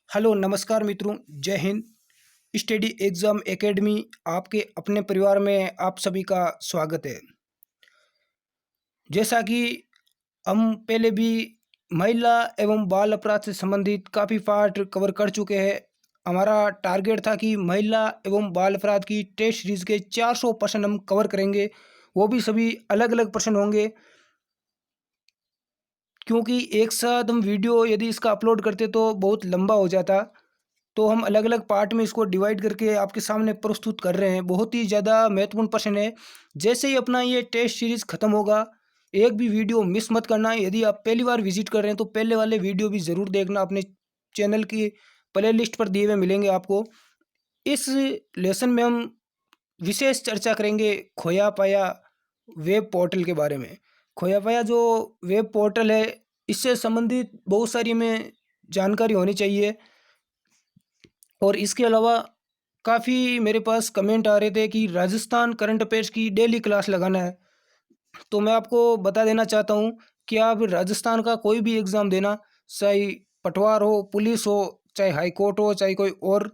Hello नमस्कार मित्रों। जय हिंद। स्टडी एग्ज़ाम एकेडमी आपके अपने परिवार में आप सभी का स्वागत है। जैसा कि हम पहले भी महिला एवं बाल अपराध से संबंधित काफ़ी पार्ट कवर कर चुके हैं। हमारा टारगेट था कि महिला एवं बाल अपराध की टेस्ट सीरीज़ के 400 प्रश्न हम कवर करेंगे। वो भी सभी अलग अलग प्रश्न होंगे, क्योंकि एक साथ हम वीडियो यदि इसका अपलोड करते तो बहुत लंबा हो जाता। तो हम अलग अलग पार्ट में इसको डिवाइड करके आपके सामने प्रस्तुत कर रहे हैं। बहुत ही ज़्यादा महत्वपूर्ण प्रश्न है। जैसे ही अपना ये टेस्ट सीरीज़ ख़त्म होगा, एक भी वीडियो मिस मत करना। यदि आप पहली बार विजिट कर रहे हैं तो पहले वाले वीडियो भी ज़रूर देखना। अपने चैनल की प्लेलिस्ट पर दिए हुए मिलेंगे आपको। इस लेसन में हम विशेष चर्चा करेंगे खोया पाया वेब पोर्टल के बारे में। खोया पाया जो वेब पोर्टल है, इससे संबंधित बहुत सारी हमें जानकारी होनी चाहिए। और इसके अलावा काफ़ी मेरे पास कमेंट आ रहे थे कि राजस्थान करंट अफेयर्स की डेली क्लास लगाना है। तो मैं आपको बता देना चाहता हूँ कि आप राजस्थान का कोई भी एग्ज़ाम देना, चाहे पटवार हो, पुलिस हो, चाहे हाई कोर्ट हो, चाहे कोई और,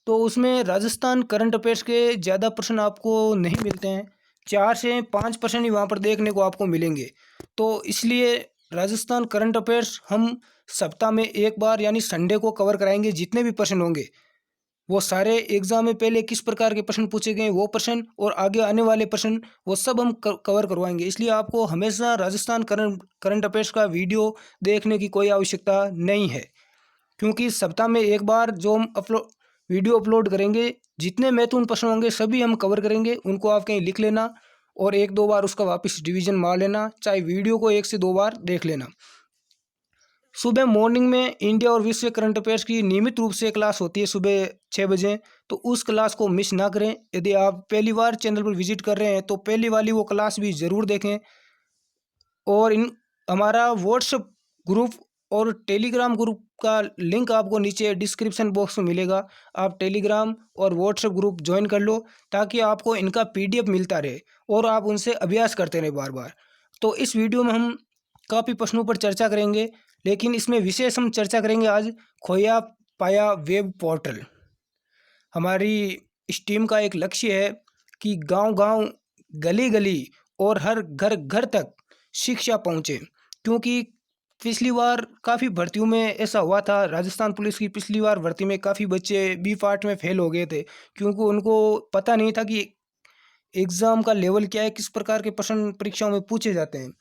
तो उसमें राजस्थान करंट अफेयर्स के ज़्यादा प्रश्न आपको नहीं मिलते हैं। 4 से 5% ही वहाँ पर देखने को आपको मिलेंगे। तो इसलिए राजस्थान करंट अफेयर्स हम सप्ताह में एक बार यानी संडे को कवर कराएंगे। जितने भी प्रश्न होंगे वो सारे एग्जाम में पहले किस प्रकार के प्रश्न पूछे गए वो प्रश्न और आगे आने वाले प्रश्न वो सब हम कवर करवाएंगे। इसलिए आपको हमेशा राजस्थान करंट करंट अफेयर्स का वीडियो देखने की कोई आवश्यकता नहीं है, क्योंकि सप्ताह में एक बार जो हम वीडियो अपलोड करेंगे, जितने महत्वपूर्ण प्रश्न होंगे सभी हम कवर करेंगे। उनको आप कहीं लिख लेना और एक दो बार उसका वापस रिवीजन मार लेना, चाहे वीडियो को 1 से 2 बार देख लेना। सुबह मॉर्निंग में इंडिया और विश्व करंट अफेयर्स की नियमित रूप से क्लास होती है सुबह 6 बजे। तो उस क्लास को मिस ना करें। यदि आप पहली बार चैनल पर विजिट कर रहे हैं तो पहली वाली वो क्लास भी ज़रूर देखें। और इन हमारा व्हाट्सएप ग्रुप और टेलीग्राम ग्रुप का लिंक आपको नीचे डिस्क्रिप्शन बॉक्स में मिलेगा। आप टेलीग्राम और व्हाट्सएप ग्रुप ज्वाइन कर लो, ताकि आपको इनका पीडीएफ मिलता रहे और आप उनसे अभ्यास करते रहे बार बार। तो इस वीडियो में हम काफ़ी प्रश्नों पर चर्चा करेंगे, लेकिन इसमें विशेष हम चर्चा करेंगे आज खोया पाया वेब पोर्टल। हमारी इस टीम का एक लक्ष्य है कि गांव-गांव, गली-गली और हर घर-घर तक शिक्षा पहुंचे, क्योंकि पिछली बार काफ़ी भर्तियों में ऐसा हुआ था। राजस्थान पुलिस की पिछली बार भर्ती में काफ़ी बच्चे बी पार्ट में फेल हो गए थे, क्योंकि उनको पता नहीं था कि एग्ज़ाम का लेवल क्या है, किस प्रकार के प्रश्न परीक्षाओं में पूछे जाते हैं।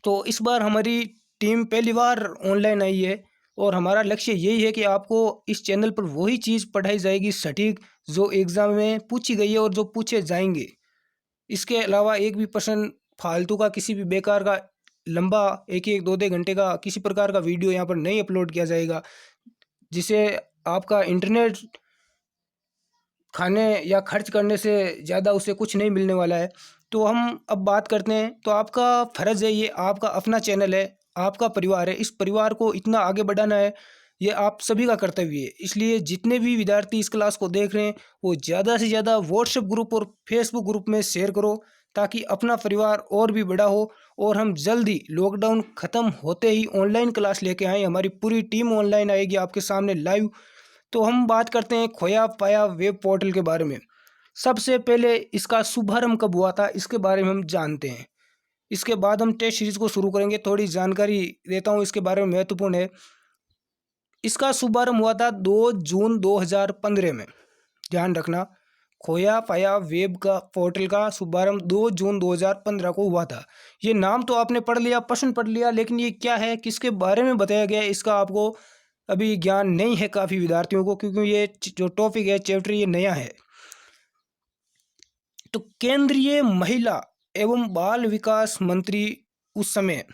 तो इस बार हमारी टीम पहली बार ऑनलाइन आई है और हमारा लक्ष्य यही है कि आपको इस चैनल पर वही चीज़ पढ़ाई जाएगी सटीक, जो एग्ज़ाम में पूछी गई है और जो पूछे जाएंगे। इसके अलावा एक भी प्रश्न फालतू का, किसी भी बेकार का, लंबा 1-1 2-2 घंटे का किसी प्रकार का वीडियो यहाँ पर नहीं अपलोड किया जाएगा, जिसे आपका इंटरनेट खाने या खर्च करने से ज़्यादा उसे कुछ नहीं मिलने वाला है। तो हम अब बात करते हैं। तो आपका फ़र्ज़ है, ये आपका अपना चैनल है, आपका परिवार है, इस परिवार को इतना आगे बढ़ाना है, ये आप सभी का कर्तव्य है। इसलिए जितने भी विद्यार्थी इस क्लास को देख रहे हैं वो ज़्यादा से ज़्यादा व्हाट्सएप ग्रुप और फेसबुक ग्रुप में शेयर करो, ताकि अपना परिवार और भी बड़ा हो और हम जल्द ही लॉकडाउन ख़त्म होते ही ऑनलाइन क्लास लेके आएँ। हमारी पूरी टीम ऑनलाइन आएगी आपके सामने लाइव। तो हम बात करते हैं खोया पाया वेब पोर्टल के बारे में। सबसे पहले इसका शुभारंभ कब हुआ था, इसके बारे में हम जानते हैं। इसके बाद हम टेस्ट सीरीज को शुरू करेंगे। थोड़ी जानकारी देता हूँ इसके बारे में, महत्वपूर्ण है। इसका शुभारंभ हुआ था 2 जून 2015 में। ध्यान रखना, खोया पाया वेब का पोर्टल का शुभारंभ 2 जून 2015 को हुआ था। ये नाम तो आपने पढ़ लिया, प्रश्न पढ़ लिया, लेकिन ये क्या है, किसके बारे में बताया गया है, इसका आपको अभी ज्ञान नहीं है काफ़ी विद्यार्थियों को, क्योंकि ये जो टॉपिक है, चैप्टर, ये नया है। तो केंद्रीय महिला एवं बाल विकास मंत्री उस समय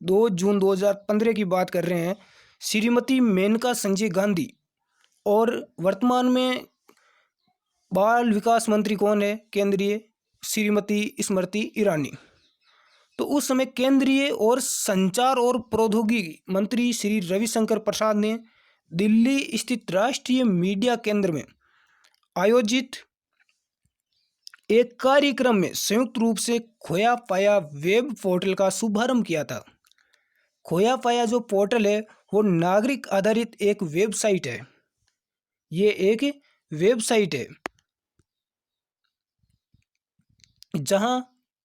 2 जून 2015 की बात कर रहे हैं, श्रीमती मेनका संजय गांधी। और वर्तमान में बाल विकास मंत्री कौन है केंद्रीय? श्रीमती स्मृति ईरानी। तो उस समय केंद्रीय और संचार और प्रौद्योगिकी मंत्री श्री रविशंकर प्रसाद ने दिल्ली स्थित राष्ट्रीय मीडिया केंद्र में आयोजित एक कार्यक्रम में संयुक्त रूप से खोया पाया वेब पोर्टल का शुभारंभ किया था। खोया पाया जो पोर्टल है वो नागरिक आधारित एक वेबसाइट है। ये एक वेबसाइट है जहाँ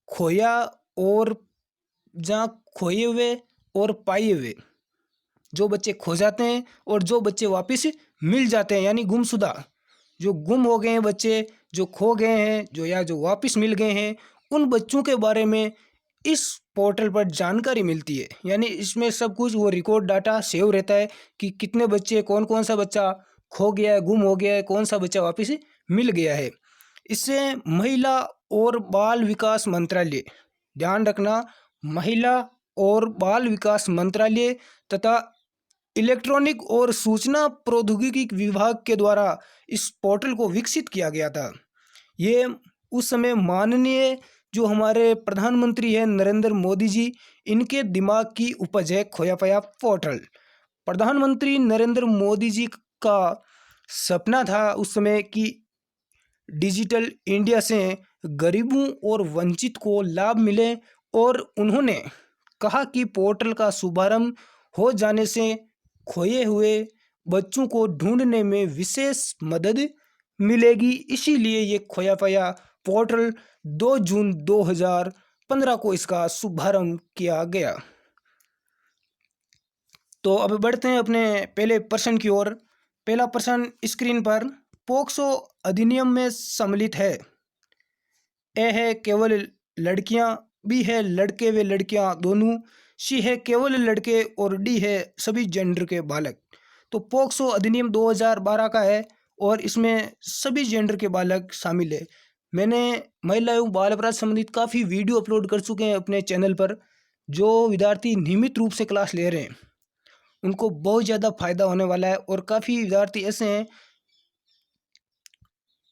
खोया और जहाँ खोए हुए और पाए हुए जो बच्चे खो जाते हैं और जो बच्चे वापस मिल जाते हैं, यानी गुमशुदा जो गुम हो गए हैं बच्चे, जो खो गए हैं, जो वापस मिल गए हैं, उन बच्चों के बारे में इस पोर्टल पर जानकारी मिलती है। यानी इसमें सब कुछ वो रिकॉर्ड डाटा सेव रहता है कि कितने बच्चे, कौन कौन सा बच्चा खो गया है, गुम हो गया है, कौन सा बच्चा वापस मिल गया है। इससे महिला और बाल विकास मंत्रालय, ध्यान रखना, महिला और बाल विकास मंत्रालय तथा इलेक्ट्रॉनिक और सूचना प्रौद्योगिकी विभाग के द्वारा इस पोर्टल को विकसित किया गया था। ये उस समय माननीय जो हमारे प्रधानमंत्री हैं नरेंद्र मोदी जी, इनके दिमाग की उपज है खोया पाया पोर्टल। प्रधानमंत्री नरेंद्र मोदी जी का सपना था उस समय कि डिजिटल इंडिया से गरीबों और वंचित को लाभ मिले, और उन्होंने कहा कि पोर्टल का शुभारंभ हो जाने से खोए हुए बच्चों को ढूंढने में विशेष मदद मिलेगी। इसीलिए ये खोया पाया पोर्टल 2 जून 2015 को इसका शुभारंभ किया गया। तो अब बढ़ते हैं अपने पहले प्रश्न की ओर। पहला प्रश्न स्क्रीन पर, पोक्सो अधिनियम में सम्मिलित है। ए है केवल लड़कियां, बी है लड़के व लड़कियां दोनों, सी है केवल लड़के, और डी है सभी जेंडर के बालक। तो पोक्सो अधिनियम 2012 का है और इसमें सभी जेंडर के बालक शामिल है। मैंने महिला एवं बाल अपराध संबंधित काफ़ी वीडियो अपलोड कर चुके हैं अपने चैनल पर। जो विद्यार्थी नियमित रूप से क्लास ले रहे हैं उनको बहुत ज़्यादा फायदा होने वाला है, और काफ़ी विद्यार्थी ऐसे हैं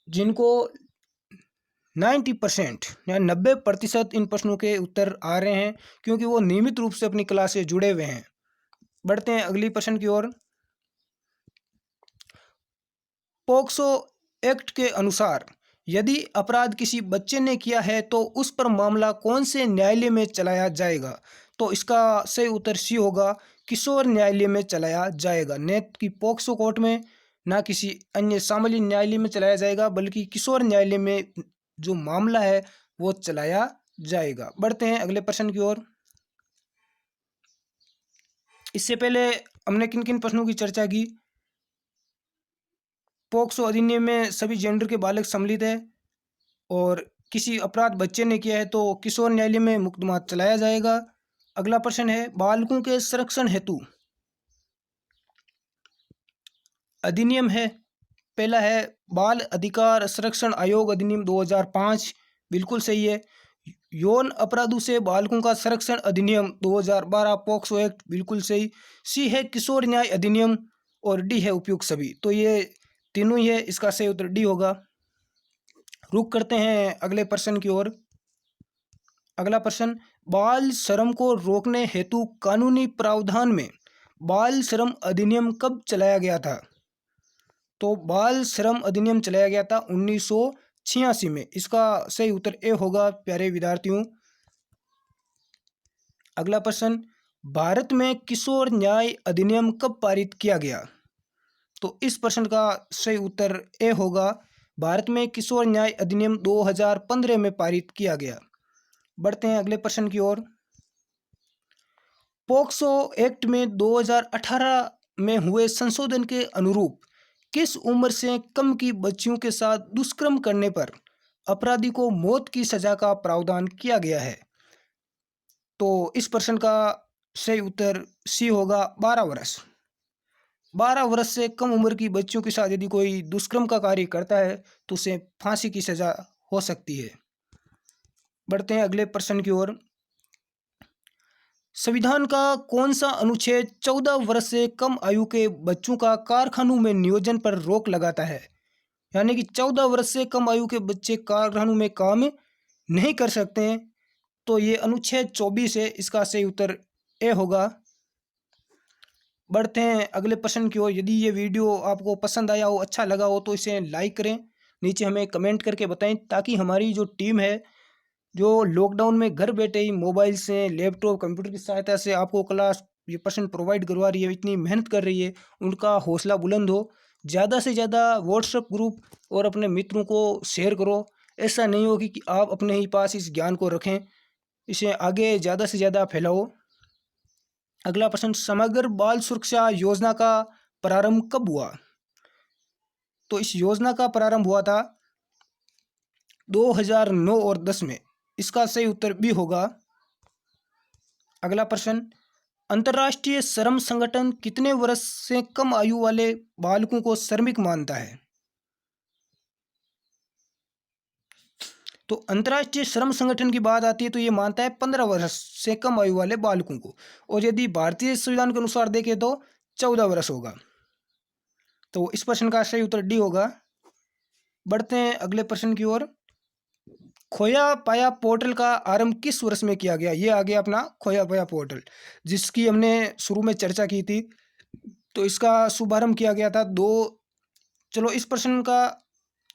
जिनको 90% या 90% इन प्रश्नों के उत्तर आ रहे हैं, क्योंकि वो नियमित रूप से अपनी क्लास से जुड़े हुए हैं। बढ़ते हैं अगली प्रश्न की ओर। पोक्सो एक्ट के अनुसार यदि अपराध किसी बच्चे ने किया है तो उस पर मामला कौन से न्यायालय में चलाया जाएगा? तो इसका सही उत्तर सी होगा, किशोर न्यायालय में चलाया जाएगा। न कि पोक्सो कोर्ट में, ना किसी अन्य समकालीन न्यायालय में चलाया जाएगा, बल्कि किशोर न्यायालय में जो मामला है वो चलाया जाएगा। बढ़ते हैं अगले प्रश्न की ओर। इससे पहले हमने किन किन प्रश्नों की चर्चा की? पोक्सो अधिनियम में सभी जेंडर के बालक सम्मिलित है, और किसी अपराध बच्चे ने किया है तो किशोर न्यायालय में मुकदमा चलाया जाएगा। अगला प्रश्न है, बालकों के संरक्षण हेतु अधिनियम है। पहला है बाल अधिकार संरक्षण आयोग अधिनियम 2005, बिल्कुल सही है। यौन अपराधों से बालकों का संरक्षण अधिनियम 2012 पोक्सो एक्ट, बिल्कुल सही। सी है किशोर न्याय अधिनियम, और डी है उपयुक्त सभी। तो ये तीनों ही है, इसका सही उत्तर डी होगा। रुक करते हैं अगले प्रश्न की ओर। अगला प्रश्न, बाल श्रम को रोकने हेतु कानूनी प्रावधान में बाल श्रम अधिनियम कब चलाया गया था? तो बाल श्रम अधिनियम चलाया गया था 1986 में। इसका सही उत्तर ए होगा प्यारे विद्यार्थियों। अगला प्रश्न, भारत में किशोर न्याय अधिनियम कब पारित किया गया? तो इस प्रश्न का सही उत्तर ए होगा, भारत में किशोर न्याय अधिनियम 2015 में पारित किया गया। बढ़ते हैं अगले प्रश्न की ओर। पोक्सो एक्ट में 2018 में हुए संशोधन के अनुरूप किस उम्र से कम की बच्चियों के साथ दुष्कर्म करने पर अपराधी को मौत की सजा का प्रावधान किया गया है? तो इस प्रश्न का सही उत्तर सी होगा, 12 वर्ष। 12 वर्ष से कम उम्र की बच्चियों के साथ यदि कोई दुष्कर्म का कार्य करता है तो उसे फांसी की सजा हो सकती है। बढ़ते हैं अगले प्रश्न की ओर। संविधान का कौन सा अनुच्छेद 14 वर्ष से कम आयु के बच्चों का कारखानों में नियोजन पर रोक लगाता है? यानी कि 14 वर्ष से कम आयु के बच्चे कारखानों में काम नहीं कर सकते हैं। तो ये अनुच्छेद 24 है, इसका सही उत्तर ए होगा। बढ़ते हैं अगले प्रश्न की ओर। यदि ये वीडियो आपको पसंद आया हो, अच्छा लगा हो, तो इसे लाइक करें, नीचे हमें कमेंट करके बताएं, ताकि हमारी जो टीम है जो लॉकडाउन में घर बैठे ही मोबाइल से, लैपटॉप, कंप्यूटर की सहायता से आपको क्लास ये प्रश्न प्रोवाइड करवा रही है, इतनी मेहनत कर रही है, उनका हौसला बुलंद हो। ज़्यादा से ज़्यादा व्हाट्सएप ग्रुप और अपने मित्रों को शेयर करो। ऐसा नहीं हो कि आप अपने ही पास इस ज्ञान को रखें, इसे आगे ज़्यादा से ज़्यादा फैलाओ। अगला प्रश्न, समग्र बाल सुरक्षा योजना का प्रारंभ कब हुआ? तो इस योजना का प्रारंभ हुआ था 2009 और 10 में। इसका सही उत्तर भी होगा। अगला प्रश्न, अंतर्राष्ट्रीय श्रम संगठन कितने वर्ष से कम आयु वाले बालकों को श्रमिक मानता है? तो अंतर्राष्ट्रीय श्रम संगठन की बात आती है तो ये मानता है 15 वर्ष से कम आयु वाले बालकों को, और यदि भारतीय संविधान के अनुसार देखें तो 14 वर्ष होगा। तो इस प्रश्न का सही उत्तर डी होगा। बढ़ते हैं अगले प्रश्न की ओर। खोया पाया पोर्टल का आरंभ किस वर्ष में किया गया? ये आ गया अपना खोया पाया पोर्टल, जिसकी हमने शुरू में चर्चा की थी। तो इसका शुभारंभ किया गया था चलो इस प्रश्न का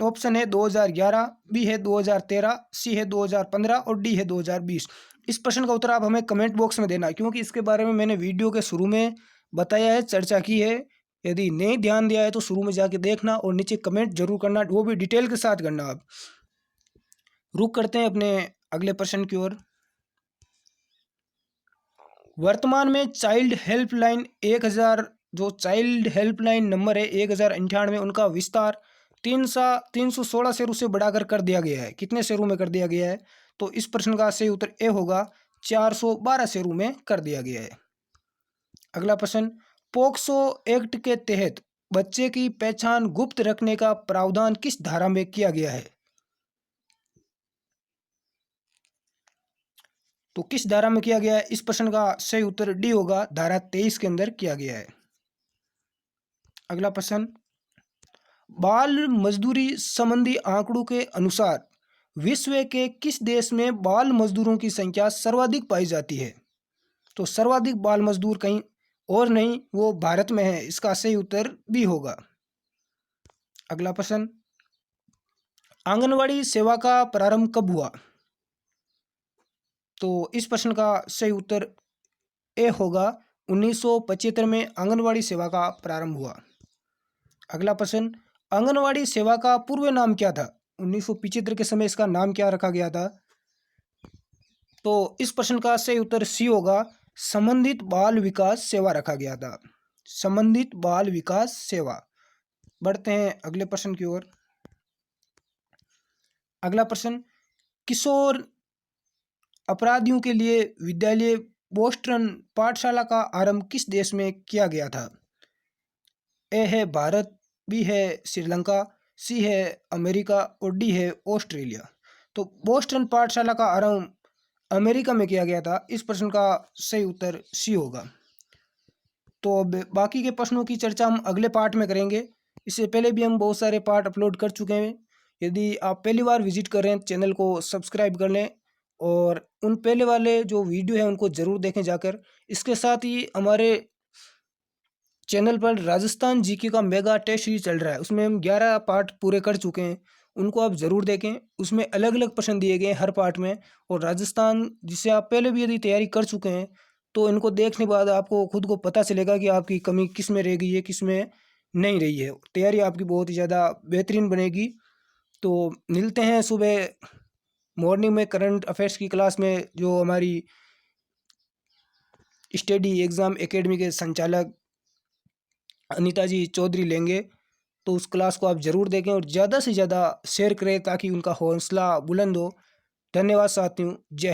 ऑप्शन है 2011, बी है 2013, सी है 2015 और डी है 2020। इस प्रश्न का उत्तर आप हमें कमेंट बॉक्स में देना, क्योंकि इसके बारे में मैंने वीडियो के शुरू में बताया है, चर्चा की है। यदि नहीं ध्यान दिया है तो शुरू में जाके देखना और नीचे कमेंट जरूर करना, वो भी डिटेल के साथ करना। आप रुक करते हैं अपने अगले प्रश्न की ओर। वर्तमान में चाइल्ड हेल्पलाइन 1000, जो चाइल्ड हेल्पलाइन नंबर है 1098, उनका विस्तार 316 शेरों से बढ़ाकर कर दिया गया है। कितने शेरों में कर दिया गया है? तो इस प्रश्न का सही उत्तर ए होगा, 412 शेरों में कर दिया गया है। अगला प्रश्न, पोक्सो एक्ट के तहत बच्चे की पहचान गुप्त रखने का प्रावधान किस धारा में किया गया है? तो किस धारा में किया गया है? इस प्रश्न का सही उत्तर डी होगा, धारा 23 के अंदर किया गया है। अगला प्रश्न, बाल मजदूरी संबंधी आंकड़ों के अनुसार विश्व के किस देश में बाल मजदूरों की संख्या सर्वाधिक पाई जाती है? तो सर्वाधिक बाल मजदूर कहीं और नहीं, वो भारत में है। इसका सही उत्तर बी होगा। अगला प्रश्न, आंगनवाड़ी सेवा का प्रारंभ कब हुआ? तो इस प्रश्न का सही उत्तर ए होगा, 1975 में आंगनवाड़ी सेवा का प्रारंभ हुआ। अगला प्रश्न, आंगनवाड़ी सेवा का पूर्व नाम क्या था? 1975 के समय इसका नाम क्या रखा गया था? तो इस प्रश्न का सही उत्तर सी होगा, संबंधित बाल विकास सेवा रखा गया था। संबंधित बाल विकास सेवा। बढ़ते हैं अगले प्रश्न की ओर। अगला प्रश्न, किशोर अपराधियों के लिए विद्यालय बोस्टन पाठशाला का आरंभ किस देश में किया गया था? ए है भारत, बी है श्रीलंका, सी है अमेरिका और डी है ऑस्ट्रेलिया। तो बोस्टन पाठशाला का आरंभ अमेरिका में किया गया था। इस प्रश्न का सही उत्तर सी होगा। तो अब बाकी के प्रश्नों की चर्चा हम अगले पार्ट में करेंगे। इससे पहले भी हम बहुत सारे पार्ट अपलोड कर चुके हैं। यदि आप पहली बार विजिट कर रहे हैं, चैनल को सब्सक्राइब कर लें और उन पहले वाले जो वीडियो हैं उनको ज़रूर देखें जाकर। इसके साथ ही हमारे चैनल पर राजस्थान जीके का मेगा टेस्ट सीरीज चल रहा है, उसमें हम 11 पार्ट पूरे कर चुके हैं, उनको आप ज़रूर देखें। उसमें अलग अलग प्रश्न दिए गए हैं हर पार्ट में, और राजस्थान जिससे आप पहले भी यदि तैयारी कर चुके हैं तो इनको देखने के बाद आपको खुद को पता चलेगा कि आपकी कमी किस में रह गई है, किस में नहीं रही है। तैयारी आपकी बहुत ही ज़्यादा बेहतरीन बनेगी। तो मिलते हैं सुबह मॉर्निंग में करंट अफेयर्स की क्लास में, जो हमारी स्टडी एग्ज़ाम एकेडमी के संचालक अनीता जी चौधरी लेंगे। तो उस क्लास को आप ज़रूर देखें और ज़्यादा से ज़्यादा शेयर करें ताकि उनका हौसला बुलंद हो। धन्यवाद साथियों, जय